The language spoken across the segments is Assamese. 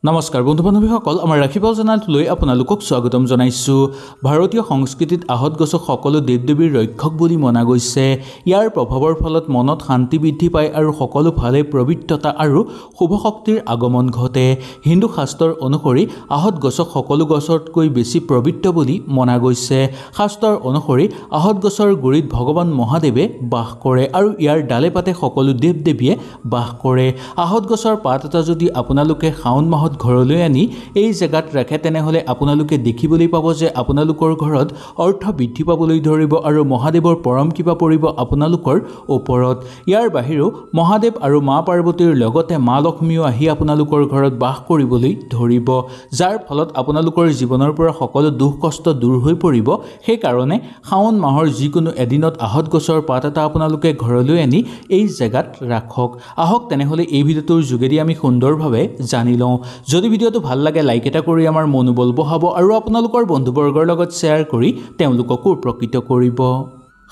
নমস্কাৰ বন্ধু বান্ধৱীসকল আমাৰ ৰাখিপাল চেনেলটোলৈ আপোনালোকক স্বাগতম জনাইছোঁ। ভাৰতীয় সংস্কৃতিত আহত গছক সকলো দেৱ দেৱীৰ ৰক্ষক বুলি মনা গৈছে। ইয়াৰ প্ৰভাৱৰ ফলত মনত শান্তি বৃদ্ধি পায় আৰু সকলো ফালে পবিত্ৰতা আৰু শুভ শক্তিৰ আগমন ঘটে। হিন্দু শাস্ত্ৰৰ অনুসৰি আহত গছক সকলো গছতকৈ বেছি পবিত্ৰ বুলি মনা গৈছে। শাস্ত্ৰৰ অনুসৰি আহত গছৰ গুৰিত ভগৱান মহাদেৱে বাস কৰে আৰু ইয়াৰ ডালে পাতে সকলো দেৱ দেৱীয়ে বাস কৰে। আহত গছৰ পাত এটা যদি আপোনালোকে শাওণ মাহত ঘৰলৈ আনি এই জেগাত ৰাখে তেনেহলে আপোনালোকে দেখিবলৈ পাব যে আপোনালোকৰ ঘৰত অৰ্থ বৃদ্ধি পাবলৈ ধৰিব আৰু মহাদেৱৰ পৰম কৃপা পৰিব আপোনালোকৰ ওপৰত। ইয়াৰ বাহিৰেও মহাদেৱ আৰু মা পাৰ্বতীৰ লগতে মা লক্ষ্মীও আহি আপোনালোকৰ ঘৰত বাস কৰিবলৈ ধৰিব, যাৰ ফলত আপোনালোকৰ জীৱনৰ পৰা সকলো দুখ কষ্ট দূৰ হৈ পৰিব। সেইকাৰণে শাওণ মাহৰ যিকোনো এদিনত আহত গছৰ পাত এটা আপোনালোকে ঘৰলৈ আনি এই জেগাত ৰাখক। আহক তেনেহলে এই ভিডিঅ'টোৰ যোগেদি আমি সুন্দৰভাৱে জানি লওঁ। যদি ভিডিঅ'টো ভাল লাগে লাইক এটা কৰি আমাৰ মনোবল বঢ়াব আৰু আপোনালোকৰ বন্ধুবৰ্গৰ লগত শ্বেয়াৰ কৰি তেওঁলোককো উপকৃত কৰিব।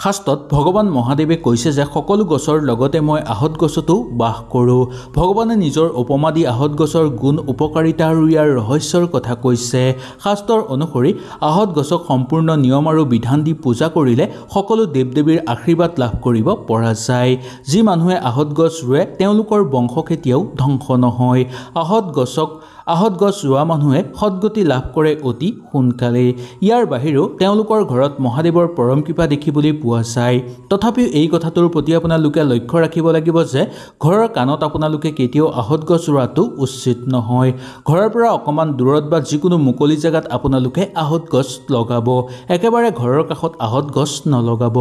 শাস্ত্ৰত ভগৱান মহাদেৱে কৈছে যে সকলো গছৰ লগতে মই আহত গছতো বাস কৰোঁ। ভগৱানে নিজৰ উপমা দি আহত গছৰ গুণ উপকাৰিতা আৰু ইয়াৰ ৰহস্যৰ কথা কৈছে। শাস্ত্ৰৰ অনুসৰি আহত গছক সম্পূৰ্ণ নিয়ম আৰু বিধান দি পূজা কৰিলে সকলো দেৱ দেৱীৰ আশীৰ্বাদ লাভ কৰিব পৰা যায়। যি মানুহে আহত গছ ৰুৱে তেওঁলোকৰ বংশ কেতিয়াও ধ্বংস নহয়। আহত গছ ৰোৱা মানুহে সদ্গতি লাভ কৰে অতি সোনকালে। ইয়াৰ বাহিৰেও তেওঁলোকৰ ঘৰত মহাদেৱৰ পৰম কৃপা দেখিবলৈ পোৱা যায়। তথাপিও এই কথাটোৰ প্ৰতি আপোনালোকে লক্ষ্য ৰাখিব লাগিব যে ঘৰৰ কাণত আপোনালোকে কেতিয়াও আহত গছ ৰোৱাটো উচিত নহয়। ঘৰৰ পৰা অকণমান দূৰত বা যিকোনো মুকলি জেগাত আপোনালোকে আহত গছ লগাব। একেবাৰে ঘৰৰ কাষত আহত গছ নলগাব।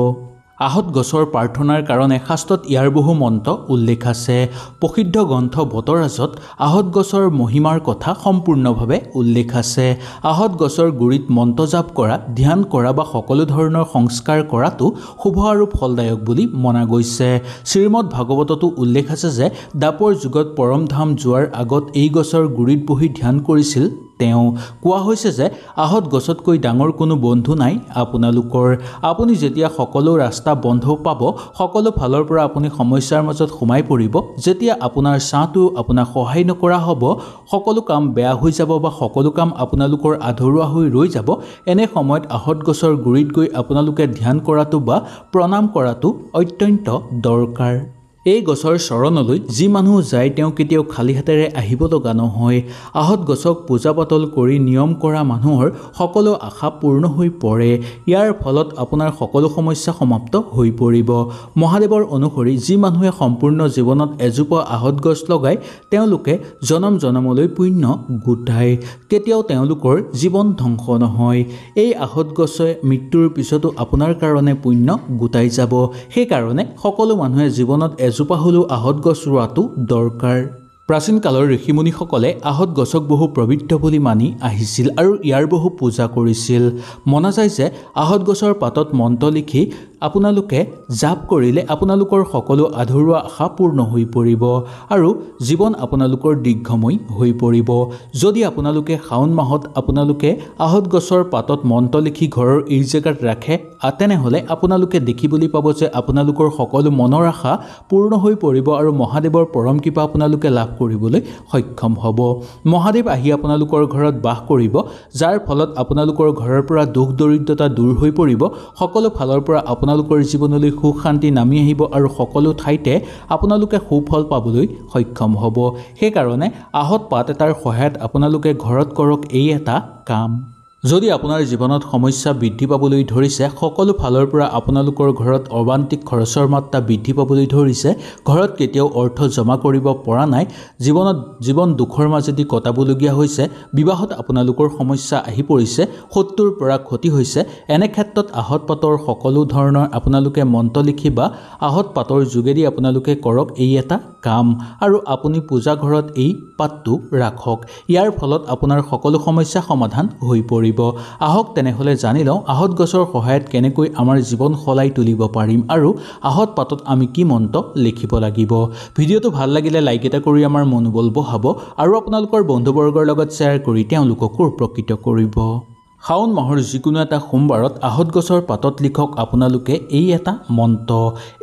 আহত গছৰ প্ৰাৰ্থনাৰ কাৰণে শাস্ত্ৰত ইয়াৰ বহু মন্ত্ৰ উল্লেখ আছে। প্ৰসিদ্ধ গ্ৰন্থ বটৰাজত আহত গছৰ মহিমাৰ কথা সম্পূৰ্ণভাৱে উল্লেখ আছে। আহত গছৰ গুৰিত মন্ত্ৰ জাপ কৰা, ধ্যান কৰা বা সকলো ধৰণৰ সংস্কাৰ কৰাটো শুভ আৰু ফলদায়ক বুলি মনা গৈছে। শ্ৰীমদ ভাগৱততো উল্লেখ আছে যে দ্বাপৰ যুগত পৰমধাম যোৱাৰ আগত এই গছৰ গুৰিত বহি ধ্যান কৰিছিল তেওঁ। কোৱা হৈছে যে আহত গছতকৈ ডাঙৰ কোনো বন্ধু নাই আপোনালোকৰ। আপুনি যেতিয়া সকলো ৰাস্তা বন্ধ পাব, সকলো ফালৰ পৰা আপুনি সমস্যাৰ মাজত সোমাই পৰিব, যেতিয়া আপোনাৰ ছাঁটো আপোনাক সহায় নকৰা হ'ব, সকলো কাম বেয়া হৈ যাব বা সকলো কাম আপোনালোকৰ আধৰুৱা হৈ ৰৈ যাব, এনে সময়ত আহত গছৰ গুৰিত গৈ আপোনালোকে ধ্যান কৰাটো বা প্ৰণাম কৰাটো অত্যন্ত দৰকাৰ। এই গছৰ চৰণলৈ যি মানুহ যায় তেওঁ কেতিয়াও খালী হাতেৰে আহিব লগা নহয়। আহত গছক পূজা পাতল কৰি নিয়ম কৰা মানুহৰ সকলো আশা পূৰ্ণ হৈ পৰে। ইয়াৰ ফলত আপোনাৰ সকলো সমস্যা সমাপ্ত হৈ পৰিব। মহাদেৱৰ অনুসৰি যি মানুহে সম্পূৰ্ণ জীৱনত এজোপা আহত গছ লগায় তেওঁলোকে জনম জনমলৈ পুণ্য গোটায়। কেতিয়াও তেওঁলোকৰ জীৱন ধ্বংস নহয়। এই আহত গছে মৃত্যুৰ পিছতো আপোনাৰ কাৰণে পুণ্য গোটাই যাব। সেইকাৰণে সকলো মানুহে জীৱনত এজোপা হ'লেও আহত গছ ৰোৱাটো দৰকাৰ। প্ৰাচীন কালৰ ঋষিমুনিসকলে আহত গছক বহু পবিত্ৰ বুলি মানি আহিছিল আৰু ইয়াৰ বহু পূজা কৰিছিল। মনা যায় যে আহত গছৰ পাতত মন্ত্ৰ লিখি আপোনালোকে জাপ কৰিলে আপোনালোকৰ সকলো আধৰুৱা আশা পূৰ্ণ হৈ পৰিব আৰু জীৱন আপোনালোকৰ দীৰ্ঘময় হৈ পৰিব। যদি আপোনালোকে শাওণ মাহত আপোনালোকে আহত গছৰ পাতত মন্ত্ৰ লিখি ঘৰৰ এই জেগাত ৰাখে তেনেহ'লে আপোনালোকে দেখিবলৈ পাব যে আপোনালোকৰ সকলো মনৰ আশা পূৰ্ণ হৈ পৰিব আৰু মহাদেৱৰ পৰম কৃপা আপোনালোকে লাভ কৰিবলৈ সক্ষম হ'ব। মহাদেৱ আহি আপোনালোকৰ ঘৰত বাস কৰিব, যাৰ ফলত আপোনালোকৰ ঘৰৰ পৰা দুখ দৰিদ্ৰতা দূৰ হৈ পৰিব। সকলো ফালৰ পৰা আপোনালোকৰ জীৱনলৈ সুখ শান্তি নামি আহিব আৰু সকলো ঠাইতে আপোনালোকে সুফল পাবলৈ সক্ষম হ'ব। সেইকাৰণে আহত পাত এটাৰ সহায়ত আপোনালোকে ঘৰত কৰক এই এটা কাম। যদি আপোনাৰ জীৱনত সমস্যা বৃদ্ধি পাবলৈ ধৰিছে, সকলো ফালৰ পৰা আপোনালোকৰ ঘৰত অবান্তিক খৰচৰ মাত্ৰা বৃদ্ধি পাবলৈ ধৰিছে, ঘৰত কেতিয়াও অৰ্থ জমা কৰিব পৰা নাই, জীৱন দুখৰ মাজেদি কটাবলগীয়া হৈছে, বিবাহত আপোনালোকৰ সমস্যা আহি পৰিছে, শত্ৰুৰ পৰা ক্ষতি হৈছে, এনে ক্ষেত্ৰত আহত পাতৰ সকলো ধৰণৰ আপোনালোকে মন্ত্ৰ লিখি বা আহত পাতৰ যোগেদি আপোনালোকে কৰক এই এটা কাম আৰু আপুনি পূজা ঘৰত এই পাতটো ৰাখক। ইয়াৰ ফলত আপোনাৰ সকলো সমস্যা সমাধান হৈ পৰিব। আহক তেনেহ'লে জানি লওঁ আহত গছৰ সহায়ত কেনেকৈ আমাৰ জীৱন সলাই তুলিব পাৰিম আৰু আহত পাতত আমি কি মন্ত্ৰ লিখিব লাগিব। ভিডিঅ'টো ভাল লাগিলে লাইক এটা কৰি আমাৰ মনোবল বঢ়াব আৰু আপোনালোকৰ বন্ধুবৰ্গৰ লগত শ্বেয়াৰ কৰি তেওঁলোককো উপকৃত কৰিব। শাওন মাহৰ যিকোনো এটা সোমবাৰত আহত গছৰ পাতত লিখক আপোনালোকে এই এটা মন্ত্ৰ।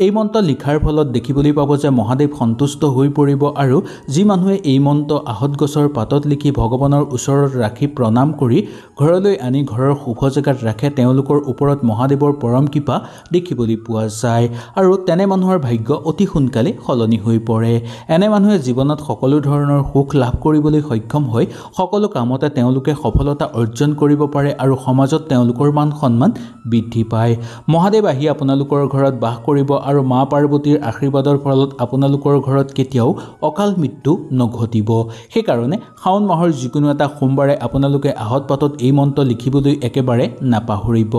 এই মন্ত্ৰ লিখাৰ ফলত দেখিবলৈ পাব যে মহাদেৱ সন্তুষ্ট হৈ পৰিব আৰু যি মানুহে এই মন্ত্ৰ আহত গছৰ পাতত লিখি ভগৱানৰ ওচৰত ৰাখি প্ৰণাম কৰি ঘৰলৈ আনি ঘৰৰ শুভ জেগাত ৰাখে তেওঁলোকৰ ওপৰত মহাদেৱৰ পৰম কৃপা দেখিবলৈ পোৱা যায় আৰু তেনে মানুহৰ ভাগ্য অতি সোনকালে সলনি হৈ পৰে। এনে মানুহে জীৱনত সকলো ধৰণৰ সুখ লাভ কৰিবলৈ সক্ষম হয়, সকলো কামতে তেওঁলোকে সফলতা অৰ্জন কৰিব পাৰে আৰু সমাজত তেওঁলোকৰ মান সন্মান বৃদ্ধি পায়। মহাদেৱ আহি আপোনালোকৰ ঘৰত বাস কৰিব আৰু মা পাৰ্বতীৰ আশীৰ্বাদৰ ফলত আপোনালোকৰ ঘৰত কেতিয়াও অকাল মৃত্যু নঘটিব। সেইকাৰণে শাওন মাহৰ যিকোনো এটা সোমবাৰে আপোনালোকে আহত পাতত এই মন্ত্ৰ লিখিবলৈ একেবাৰে নাপাহৰিব।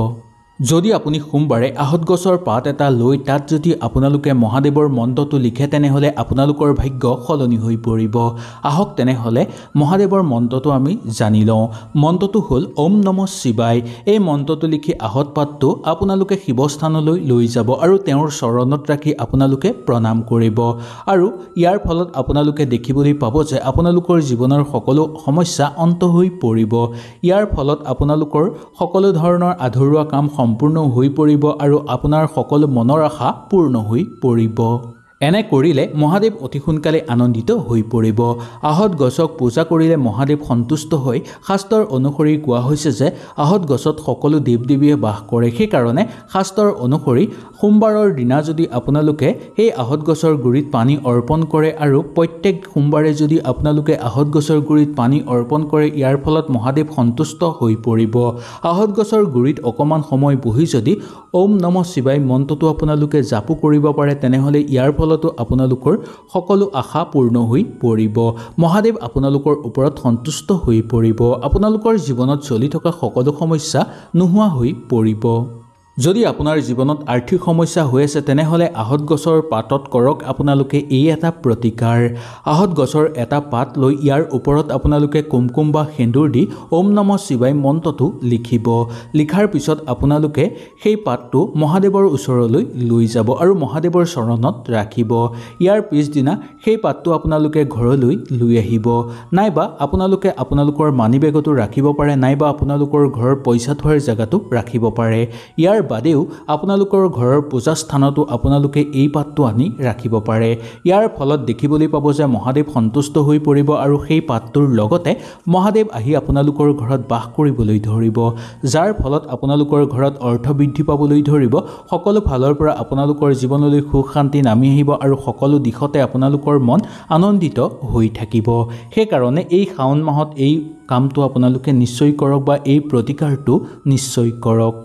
যদি আপুনি সোমবাৰে আহত গছৰ পাত এটা লৈ তাত যদি আপোনালোকে মহাদেৱৰ মন্ত্ৰটো লিখে তেনেহ'লে আপোনালোকৰ ভাগ্য সলনি হৈ পৰিব। আহক তেনেহ'লে মহাদেৱৰ মন্ত্ৰটো আমি জানি লওঁ। মন্ত্ৰটো হ'ল ওম নমঃ শিৱায়। এই মন্ত্ৰটো লিখি আহত পাতটো আপোনালোকে শিৱস্থানলৈ লৈ যাব আৰু তেওঁৰ চৰণত ৰাখি আপোনালোকে প্ৰণাম কৰিব আৰু ইয়াৰ ফলত আপোনালোকে দেখিবলৈ পাব যে আপোনালোকৰ জীৱনৰ সকলো সমস্যা অন্ত হৈ পৰিব। ইয়াৰ ফলত আপোনালোকৰ সকলো ধৰণৰ আধৰুৱা কাম সম্পূৰ্ণ হৈ পৰিব আৰু আপোনাৰ সকলো মনৰ আশা পূৰ্ণ হৈ পৰিব। এনে কৰিলে মহাদেৱ অতি সোনকালে আনন্দিত হৈ পৰিব। আহত গছক পূজা কৰিলে মহাদেৱ সন্তুষ্ট হৈ শাস্ত্ৰৰ অনুসৰি কোৱা হৈছে যে আহত গছত সকলো দেৱ দেৱীয়ে বাস কৰে। সেইকাৰণে শাস্ত্ৰৰ অনুসৰি সোমবাৰৰ দিনা যদি আপোনালোকে সেই আহত গছৰ গুৰিত পানী অৰ্পণ কৰে আৰু প্ৰত্যেক সোমবাৰে যদি আপোনালোকে আহত গছৰ গুৰিত পানী অৰ্পণ কৰে ইয়াৰ ফলত মহাদেৱ সন্তুষ্ট হৈ পৰিব। আহত গছৰ গুৰিত অকণমান সময় বহি যদি ওম নমঃ শিৱায় মন্ত্ৰটো আপোনালোকে জাপো কৰিব পাৰে তেনেহ'লে ইয়াৰ ফলতো আপোনালোকৰ সকলো আশা পূৰ্ণ হৈ পৰিব। মহাদেৱ আপোনালোকৰ ওপৰত সন্তুষ্ট হৈ পৰিব। আপোনালোকৰ জীৱনত চলি থকা সকলো সমস্যা নোহোৱা হৈ পৰিব। যদি আপোনাৰ জীৱনত আৰ্থিক সমস্যা হৈ আছে তেনেহ'লে আহত গছৰ পাতত কৰক আপোনালোকে এই এটা প্ৰতিকাৰ। আহত গছৰ এটা পাত লৈ ইয়াৰ ওপৰত আপোনালোকে কুমকুম বা সেন্দুৰ দি ওম নমঃ শিৱায় মন্ত্ৰটো লিখিব। লিখাৰ পিছত আপোনালোকে সেই পাতটো মহাদেৱৰ ওচৰলৈ লৈ যাব আৰু মহাদেৱৰ চৰণত ৰাখিব। ইয়াৰ পিছদিনা সেই পাতটো আপোনালোকে ঘৰলৈ লৈ আহিব, নাইবা আপোনালোকে আপোনালোকৰ মানি বেগতো ৰাখিব পাৰে, নাইবা আপোনালোকৰ ঘৰৰ পইচা থোৱাৰ জেগাতো ৰাখিব পাৰে। ইয়াৰ বাদেও আপোনালোকৰ ঘৰৰ পূজা স্থানতো আপোনালোকে এই পাতটো আনি ৰাখিব পাৰে। ইয়াৰ ফলত দেখিবলৈ পাব যে মহাদেৱ সন্তুষ্ট হৈ পৰিব আৰু সেই পাতটোৰ লগতে মহাদেৱ আহি আপোনালোকৰ ঘৰত বাস কৰিবলৈ ধৰিব, যাৰ ফলত আপোনালোকৰ ঘৰত অৰ্থ বৃদ্ধি পাবলৈ ধৰিব। সকলো ফালৰ পৰা আপোনালোকৰ জীৱনলৈ সুখ শান্তি নামি আহিব আৰু সকলো দিশতে আপোনালোকৰ মন আনন্দিত হৈ থাকিব। সেইকাৰণে এই শাওন মাহত এই কামটো আপোনালোকে নিশ্চয় কৰক বা এই প্ৰতিকাৰটো নিশ্চয় কৰক।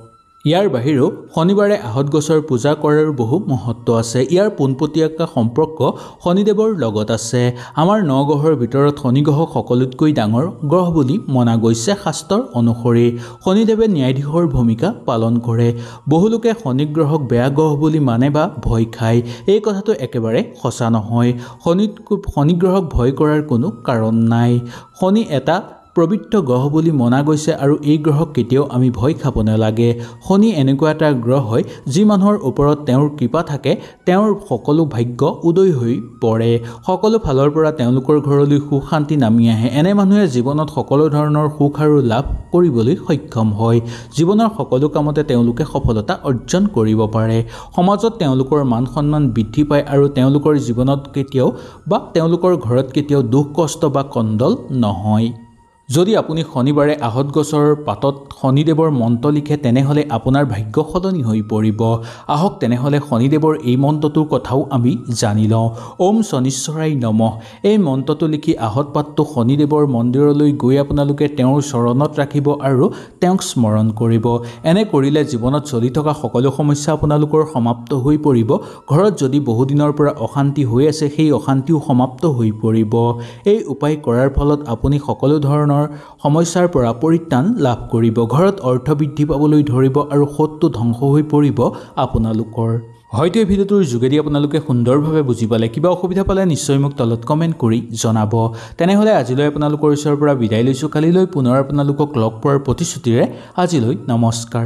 ইয়াৰ বাহিৰেও শনিবাৰে আহত গছৰ পূজা কৰাৰ বহু মহত্ব আছে। ইয়াৰ পোনপটীয়াকৈ সম্পৰ্ক শনিদেৱৰ লগত আছে। আমাৰ 9 গ্ৰহৰ ভিতৰত শনি গ্ৰহক সকলোতকৈ ডাঙৰ গ্ৰহ বুলি মনা গৈছে শাস্ত্ৰৰ অনুসৰি। শনিদেৱে ন্যায়াধীশৰ ভূমিকা পালন কৰে। বহুলোকে শনি গ্ৰহক বেয়া গ্ৰহ বুলি মানে বা ভয় খায়। এই কথাটো একেবাৰে সঁচা নহয়। শনি গ্ৰহক ভয় কৰাৰ কোনো কাৰণ নাই। শনি এটা পবিত্ৰ গ্ৰহ বুলি মনা গৈছে আৰু এই গ্ৰহক কেতিয়াও আমি ভয় খাব নালাগে। শনি এনেকুৱা এটা গ্ৰহ হয় যি মানুহৰ ওপৰত তেওঁৰ কৃপা থাকে তেওঁৰ সকলো ভাগ্য উদয় হৈ পৰে। সকলো ফালৰ পৰা তেওঁলোকৰ ঘৰলৈ সুখ শান্তি নামি আহে। এনে মানুহে জীৱনত সকলো ধৰণৰ সুখ আৰু লাভ কৰিবলৈ সক্ষম হয়। জীৱনৰ সকলো কামতে তেওঁলোকে সফলতা অৰ্জন কৰিব পাৰে। সমাজত তেওঁলোকৰ মান সন্মান বৃদ্ধি পায় আৰু তেওঁলোকৰ জীৱনত কেতিয়াও বা তেওঁলোকৰ ঘৰত কেতিয়াও দুখ কষ্ট বা কণ্ডল নহয়। যদি আপুনি শনিবাৰে আহত গছৰ পাতত শনিদেৱৰ মন্ত্ৰ লিখে তেনেহ'লে আপোনাৰ ভাগ্য সলনি হৈ পৰিব। আহক তেনেহ'লে শনিদেৱৰ এই মন্ত্ৰটোৰ কথাও আমি জানি লওঁ। ওম শনিশ্বৰায় নমঃ। এই মন্ত্ৰটো লিখি আহত পাতটো শনিদেৱৰ মন্দিৰলৈ গৈ আপোনালোকে তেওঁৰ চৰণত ৰাখিব আৰু তেওঁক স্মৰণ কৰিব। এনে কৰিলে জীৱনত চলি থকা সকলো সমস্যা আপোনালোকৰ সমাপ্ত হৈ পৰিব। ঘৰত যদি বহুদিনৰ পৰা অশান্তি হৈ আছে সেই অশান্তিও সমাপ্ত হৈ পৰিব। এই উপায় কৰাৰ ফলত আপুনি সকলো ধৰণৰ সমস্যাৰ পৰা পৰিত্ৰাণ লাভ কৰিব। ঘৰত অৰ্থ বৃদ্ধি পাবলৈ ধৰিব আৰু শত্ৰু ধ্বংস হৈ পৰিব আপোনালোকৰ। হয়তো এই ভিডিঅ'টোৰ যোগেদি আপোনালোকে সুন্দৰভাৱে বুজি পালে। কিবা অসুবিধা পালে নিশ্চয় মোক তলত কমেণ্ট কৰি জনাব। তেনেহ'লে আজিলৈ আপোনালোকৰ ওচৰৰ পৰা বিদায় লৈছোঁ। কালিলৈ পুনৰ আপোনালোকক লগ পোৱাৰ প্ৰতিশ্ৰুতিৰে আজিলৈ নমস্কাৰ।